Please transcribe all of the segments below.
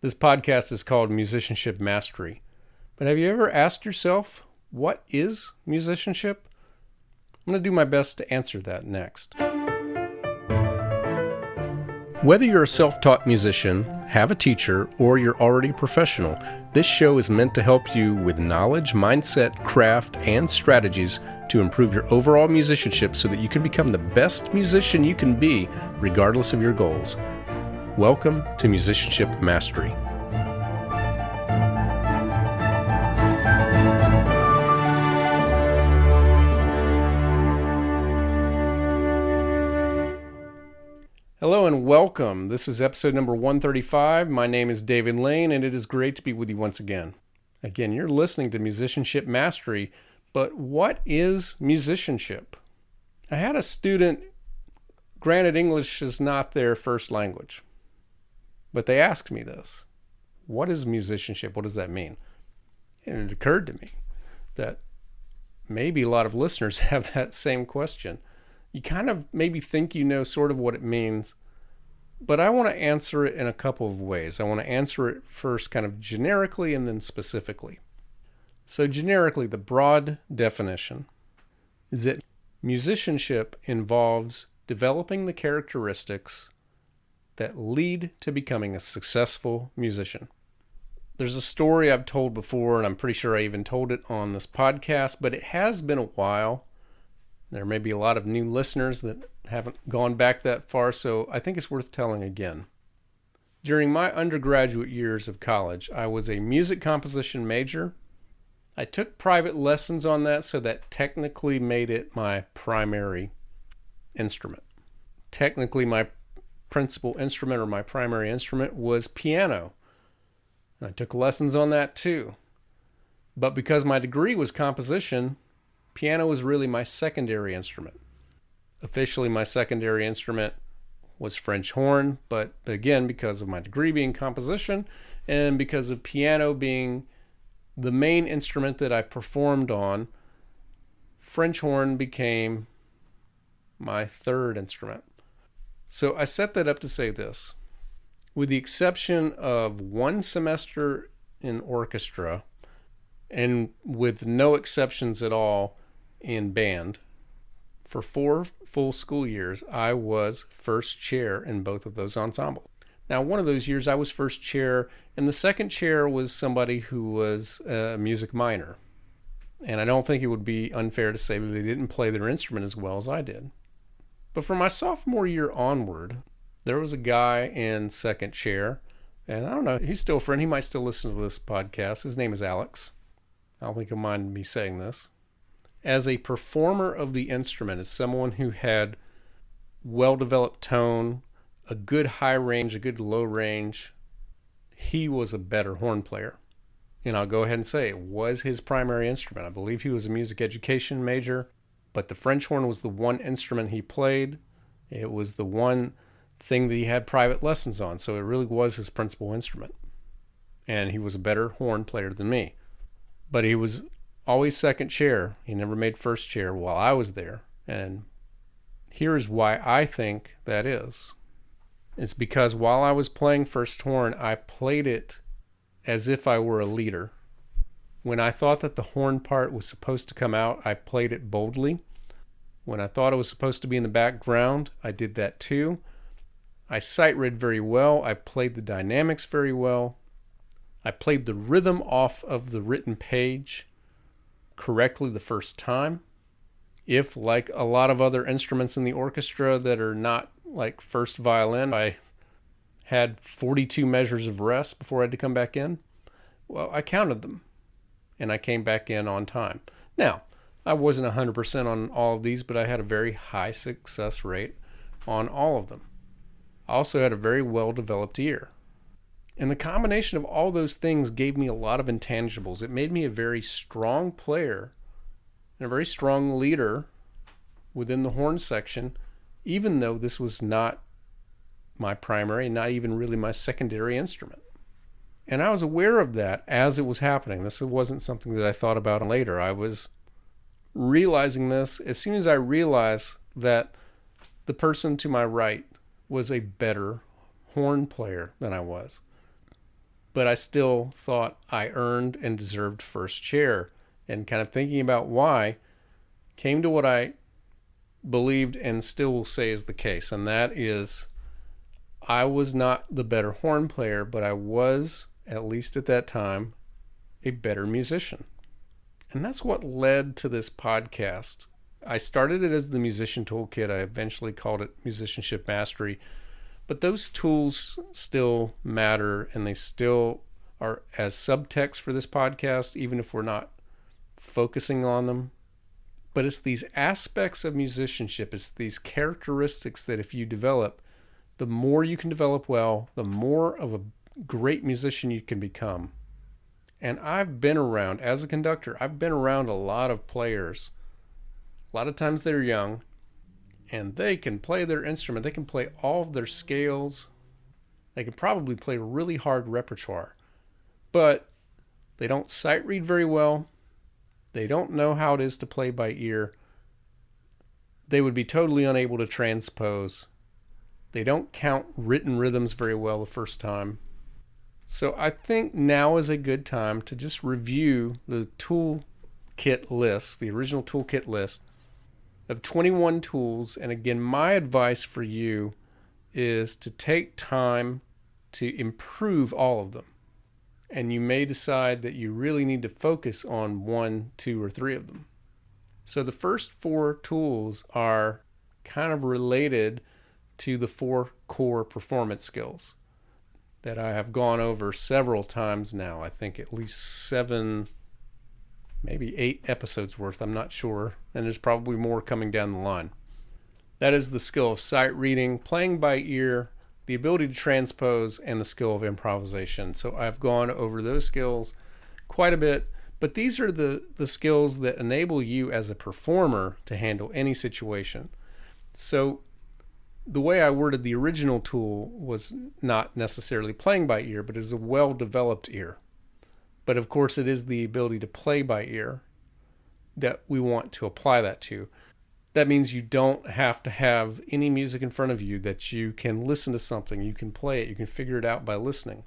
This podcast is called Musicianship Mastery. But have you ever asked yourself, what is musicianship? I'm going to do my best to answer that next. Whether you're a self-taught musician, have a teacher, or you're already a professional, this show is meant to help you with knowledge, mindset, craft, and strategies to improve your overall musicianship so that you can become the best musician you can be, regardless of your goals. Welcome to Musicianship Mastery. Hello and welcome. This is episode number 135. My name is David Lane, and it is great to be with you once again. Again, you're listening to Musicianship Mastery, but what is musicianship? I had a student, granted English is not their first language, but they asked me this. What is musicianship? What does that mean? And it occurred to me that maybe a lot of listeners have that same question. You kind of maybe think you know sort of what it means, but I want to answer it in a couple of ways. I want to answer it first kind of generically and then specifically. So generically, the broad definition is that musicianship involves developing the characteristics that lead to becoming a successful musician. There's a story I've told before, and I'm pretty sure I even told it on this podcast, but it has been a while. There may be a lot of new listeners that haven't gone back that far, so I think it's worth telling again. During my undergraduate years of college, I was a music composition major. I took private lessons on that, so that technically made it my primary instrument. Technically, my principal instrument or my primary instrument was piano. I took lessons on that too. But because my degree was composition, piano was really my secondary instrument. Officially, my secondary instrument was French horn, but again, because of my degree being composition and because of piano being the main instrument that I performed on, French horn became my third instrument. So I set that up to say this. With the exception of one semester in orchestra, and with no exceptions at all in band, for 4 full school years, I was first chair in both of those ensembles. Now, one of those years I was first chair, and the second chair was somebody who was a music minor. And I don't think it would be unfair to say that they didn't play their instrument as well as I did. But for my sophomore year onward, there was a guy in second chair, and I don't know, he's still a friend. He might still listen to this podcast. His name is Alex. I don't think he'll mind me saying this. As a performer of the instrument, as someone who had well-developed tone, a good high range, a good low range, he was a better horn player. And I'll go ahead and say it was his primary instrument. I believe he was a music education major, but the French horn was the one instrument he played. It was the one thing that he had private lessons on, so it really was his principal instrument. And he was a better horn player than me. But he was always second chair. He never made first chair while I was there. And here's why I think that is. It's because while I was playing first horn, I played it as if I were a leader. When I thought that the horn part was supposed to come out, I played it boldly. When I thought it was supposed to be in the background, I did that too. I sight read very well. I played the dynamics very well. I played the rhythm off of the written page correctly the first time. If, like a lot of other instruments in the orchestra that are not like first violin, I had 42 measures of rest before I had to come back in, well, I counted them and I came back in on time. Now, I wasn't 100% on all of these, but I had a very high success rate on all of them. I also had a very well-developed ear. And the combination of all those things gave me a lot of intangibles. It made me a very strong player and a very strong leader within the horn section, even though this was not my primary, not even really my secondary instrument. And I was aware of that as it was happening. This wasn't something that I thought about later. I was realizing this as soon as I realized that the person to my right was a better horn player than I was. but I still thought I earned and deserved first chair. And kind of thinking about why, came to what I believed and still will say is the case. And that is, I was not the better horn player, but I was, at least at that time, a better musician. And that's what led to this podcast. I started it as the Musician Toolkit. I eventually called it Musicianship Mastery. But those tools still matter, and they still are as subtext for this podcast, even if we're not focusing on them. But it's these aspects of musicianship, it's these characteristics that if you develop, the more you can develop well, the more of a great musician you can become. And I've been around, as a conductor, I've been around a lot of players. A lot of times they're young, and they can play their instrument. They can play all of their scales. They can probably play really hard repertoire. But they don't sight read very well. They don't know how it is to play by ear. They would be totally unable to transpose. They don't count written rhythms very well the first time. So I think now is a good time to just review the toolkit list, the original toolkit list of 21 tools. And again, my advice for you is to take time to improve all of them. And you may decide that you really need to focus on 1, 2, or 3 of them. So the first 4 tools are kind of related to the 4 core performance skills that I have gone over several times now. I think at least 7, maybe 8 episodes worth, I'm not sure. And there's probably more coming down the line. That is the skill of sight reading, playing by ear, the ability to transpose, and the skill of improvisation. So I've gone over those skills quite a bit, but these are the skills that enable you as a performer to handle any situation. So the way I worded the original tool was not necessarily playing by ear, but it is a well-developed ear. But of course, it is the ability to play by ear that we want to apply that to. That means you don't have to have any music in front of you, that you can listen to something, you can play it, you can figure it out by listening.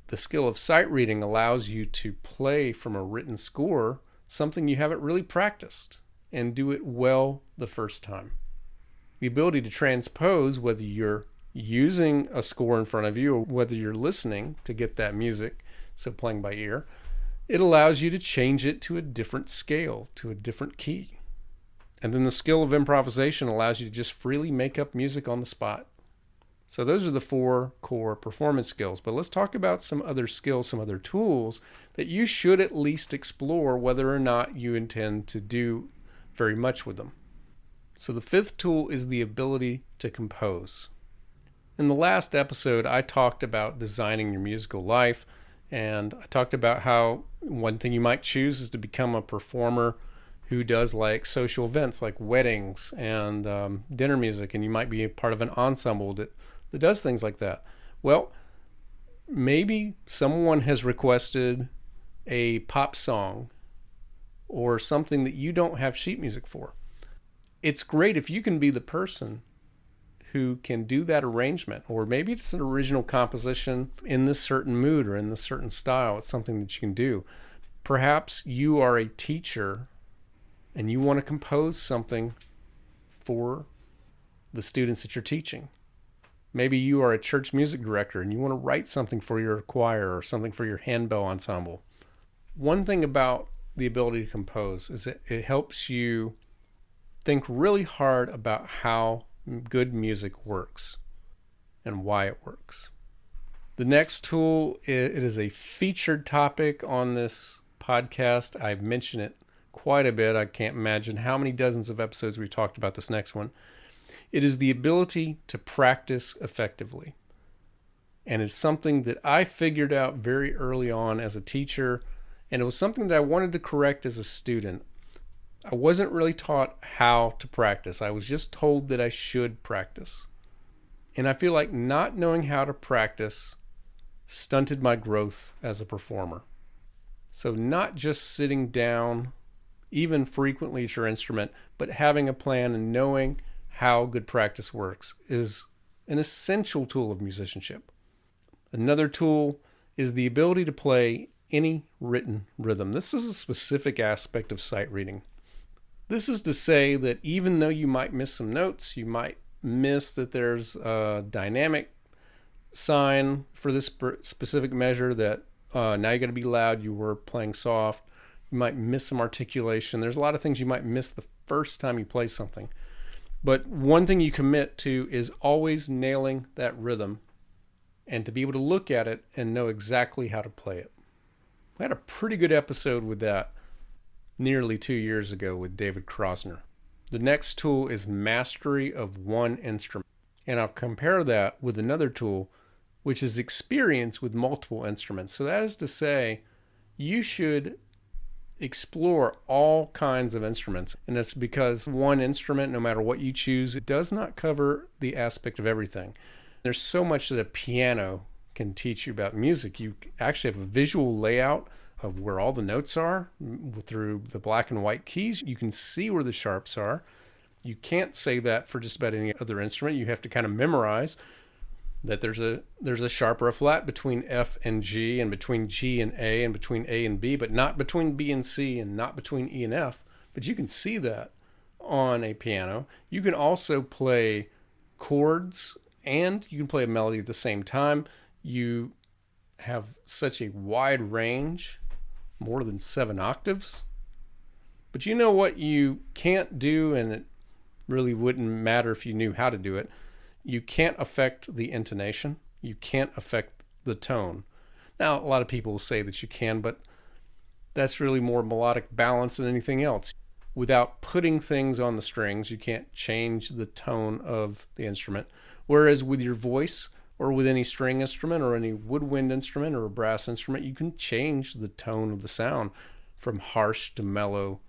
The skill of sight reading allows you to play from a written score something you haven't really practiced and do it well the first time. The ability to transpose, whether you're using a score in front of you or whether you're listening to get that music, so playing by ear, it allows you to change it to a different scale, to a different key. And then the skill of improvisation allows you to just freely make up music on the spot. So those are the 4 core performance skills. But let's talk about some other skills, some other tools that you should at least explore whether or not you intend to do very much with them. So the 5th tool is the ability to compose. In the last episode, I talked about designing your musical life, and I talked about how one thing you might choose is to become a performer who does like social events like weddings and dinner music, and you might be a part of an ensemble that does things like that. Well, maybe someone has requested a pop song or something that you don't have sheet music for. It's great if you can be the person who can do that arrangement, or maybe it's an original composition in this certain mood or in this certain style. It's something that you can do. Perhaps you are a teacher and you want to compose something for the students that you're teaching. Maybe you are a church music director and you want to write something for your choir or something for your handbell ensemble. One thing about the ability to compose is that it helps you think really hard about how good music works and why it works. The next tool, it is a featured topic on this podcast. I've mentioned it quite a bit. I can't imagine how many dozens of episodes we've talked about this next one. It is the ability to practice effectively. And it's something that I figured out very early on as a teacher, and it was something that I wanted to correct as a student. I wasn't really taught how to practice. I was just told that I should practice. And I feel like not knowing how to practice stunted my growth as a performer. So not just sitting down, even frequently at your instrument, but having a plan and knowing how good practice works is an essential tool of musicianship. Another tool is the ability to play any written rhythm. This is a specific aspect of sight reading. This is to say that even though you might miss some notes, you might miss that there's a dynamic sign for this specific measure that now you got to be loud, you were playing soft. You might miss some articulation. There's a lot of things you might miss the first time you play something. But one thing you commit to is always nailing that rhythm and to be able to look at it and know exactly how to play it. I had a pretty good episode with that nearly 2 years ago with David Krosner. The next tool is mastery of one instrument. And I'll compare that with another tool, which is experience with multiple instruments. So that is to say, you should explore all kinds of instruments. And that's because one instrument, no matter what you choose, it does not cover the aspect of everything. There's so much that a piano can teach you about music. You actually have a visual layout of where all the notes are through the black and white keys. You can see where the sharps are. You can't say that for just about any other instrument. You have to kind of memorize that there's a sharp or a flat between F and G, and between G and A, and between A and B, but not between B and C, and not between E and F. But you can see that on a piano. You can also play chords and you can play a melody at the same time. You have such a wide range, more than 7 octaves. But you know what you can't do, and it really wouldn't matter if you knew how to do it. You can't affect the intonation. You can't affect the tone. Now, a lot of people will say that you can, but that's really more melodic balance than anything else. Without putting things on the strings, you can't change the tone of the instrument. Whereas with your voice, or with any string instrument, or any woodwind instrument, or a brass instrument, you can change the tone of the sound from harsh to mellow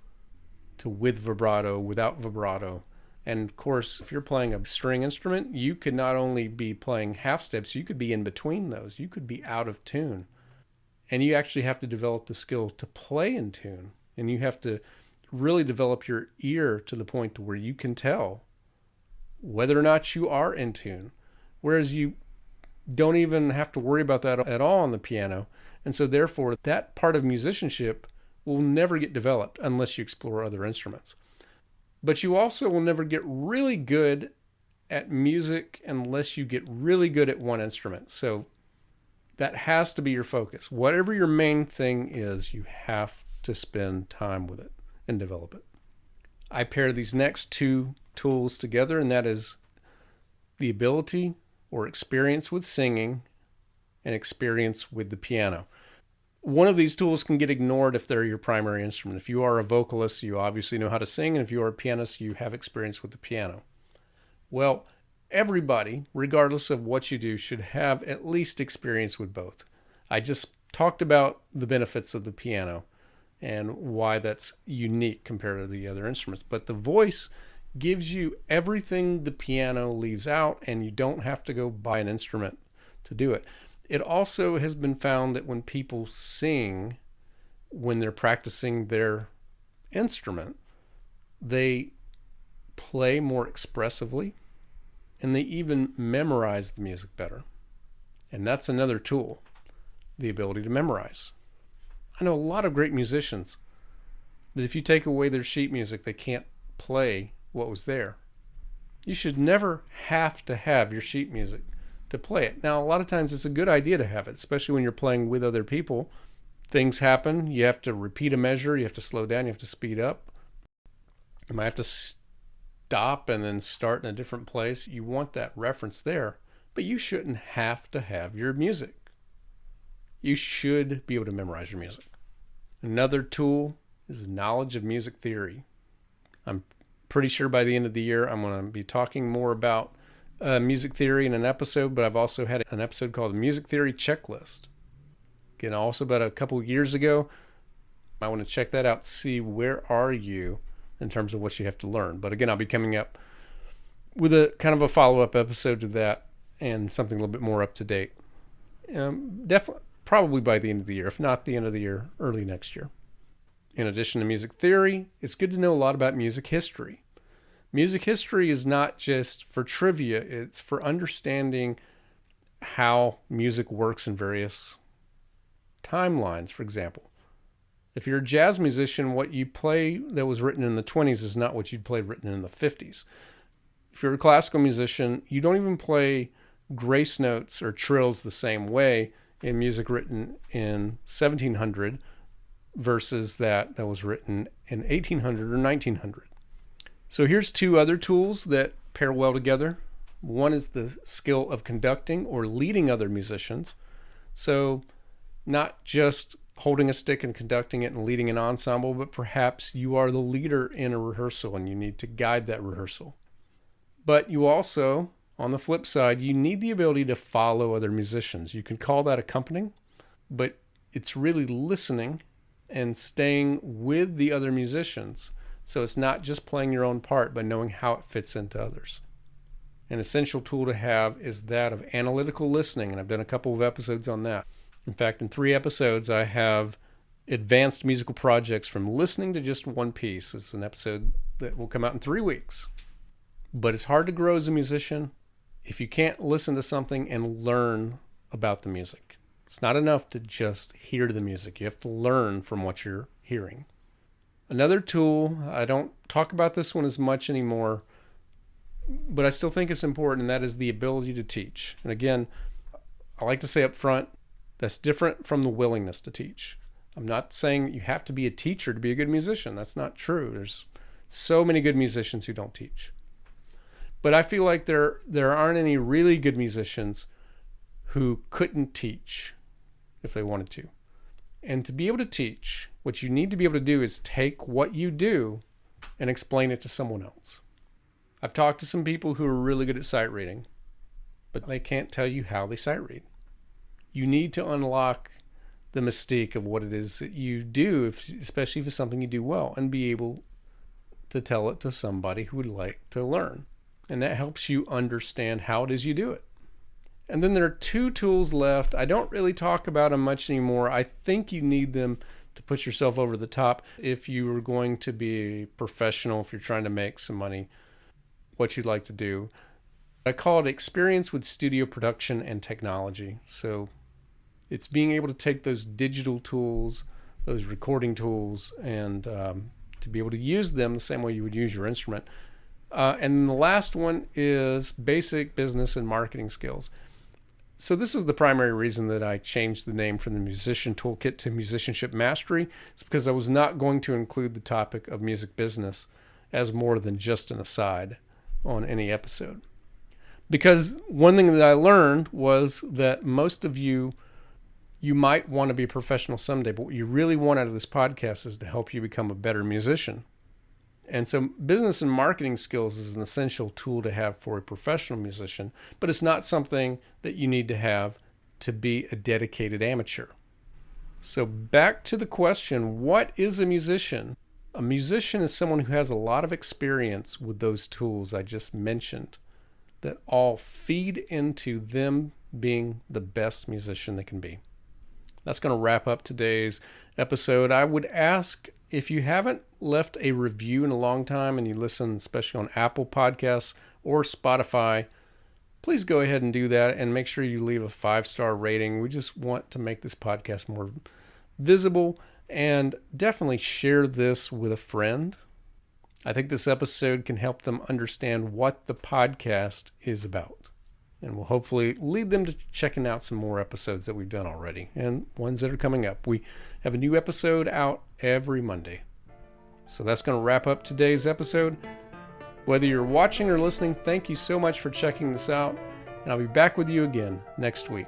to with vibrato, without vibrato. And of course, if you're playing a string instrument, you could not only be playing half steps, you could be in between those. You could be out of tune. And you actually have to develop the skill to play in tune. And you have to really develop your ear to the point to where you can tell whether or not you are in tune. Whereas you don't even have to worry about that at all on the piano. And so therefore, that part of musicianship will never get developed unless you explore other instruments. But you also will never get really good at music unless you get really good at one instrument. So that has to be your focus. Whatever your main thing is, you have to spend time with it and develop it. I pair these next 2 tools together, and that is the ability or experience with singing and experience with the piano. One of these tools can get ignored if they're your primary instrument. If you are a vocalist, you obviously know how to sing, and if you are a pianist, you have experience with the piano. Well, everybody, regardless of what you do, should have at least experience with both. I just talked about the benefits of the piano and why that's unique compared to the other instruments. But the voice gives you everything the piano leaves out, and you don't have to go buy an instrument to do it. It also has been found that when people sing, when they're practicing their instrument, they play more expressively, and they even memorize the music better. And that's another tool, the ability to memorize. I know a lot of great musicians that if you take away their sheet music, they can't play what was there. You should never have to have your sheet music to play it. Now, a lot of times it's a good idea to have it, especially when you're playing with other people. Things happen. You have to repeat a measure. You have to slow down. You have to speed up. You might have to stop and then start in a different place. You want that reference there, but you shouldn't have to have your music. You should be able to memorize your music. Another tool is knowledge of music theory. I'm pretty sure by the end of the year, I'm going to be talking more about music theory in an episode, but I've also had an episode called the Music Theory Checklist. Again, also about a couple of years ago. I want to check that out, see where are you in terms of what you have to learn. But again, I'll be coming up with a kind of a follow-up episode to that and something a little bit more up to date. Definitely, probably by the end of the year, if not the end of the year, early next year. In addition to music theory, it's good to know a lot about music history. Music history is not just for trivia, it's for understanding how music works in various timelines, for example. If you're a jazz musician, what you play that was written in the 20s is not what you'd play written in the 50s. If you're a classical musician, you don't even play grace notes or trills the same way in music written in 1700 versus that was written in 1800 or 1900. So here's two other tools that pair well together. One is the skill of conducting or leading other musicians. So not just holding a stick and conducting it and leading an ensemble, but perhaps you are the leader in a rehearsal and you need to guide that rehearsal. But you also, on the flip side, you need the ability to follow other musicians. You can call that accompanying, but it's really listening and staying with the other musicians. So it's not just playing your own part, but knowing how it fits into others. An essential tool to have is that of analytical listening, and I've done a couple of episodes on that. In fact, in 3 episodes, I have advanced musical projects from listening to just one piece. It's an episode that will come out in 3 weeks. But it's hard to grow as a musician if you can't listen to something and learn about the music. It's not enough to just hear the music. You have to learn from what you're hearing. Another tool, I don't talk about this one as much anymore, but I still think it's important, and that is the ability to teach. And again, I like to say up front, that's different from the willingness to teach. I'm not saying you have to be a teacher to be a good musician. That's not true. There's so many good musicians who don't teach. But I feel like there aren't any really good musicians who couldn't teach if they wanted to. And to be able to teach, what you need to be able to do is take what you do and explain it to someone else. I've talked to some people who are really good at sight reading, but they can't tell you how they sight read. You need to unlock the mystique of what it is that you do, especially if it's something you do well, and be able to tell it to somebody who would like to learn. And that helps you understand how it is you do it. And then there are 2 tools left. I don't really talk about them much anymore. I think you need them to put yourself over the top if you are going to be a professional, if you're trying to make some money, what you'd like to do. I call it experience with studio production and technology. So it's being able to take those digital tools, those recording tools, and to be able to use them the same way you would use your instrument. And then the last one is basic business and marketing skills. So this is the primary reason that I changed the name from the Musician Toolkit to Musicianship Mastery. It's because I was not going to include the topic of music business as more than just an aside on any episode. Because one thing that I learned was that most of you might want to be a professional someday, but what you really want out of this podcast is to help you become a better musician. And so business and marketing skills is an essential tool to have for a professional musician, but it's not something that you need to have to be a dedicated amateur. So back to the question, what is a musician? A musician is someone who has a lot of experience with those tools I just mentioned that all feed into them being the best musician they can be. That's going to wrap up today's episode. I would ask, if you haven't left a review in a long time and you listen especially on Apple Podcasts or Spotify, please go ahead and do that and make sure you leave a 5-star rating. We just want to make this podcast more visible, and definitely share this with a friend. I think this episode can help them understand what the podcast is about, and will hopefully lead them to checking out some more episodes that we've done already and ones that are coming up. We have a new episode out every Monday. So that's going to wrap up today's episode. Whether you're watching or listening, thank you so much for checking this out, and I'll be back with you again next week.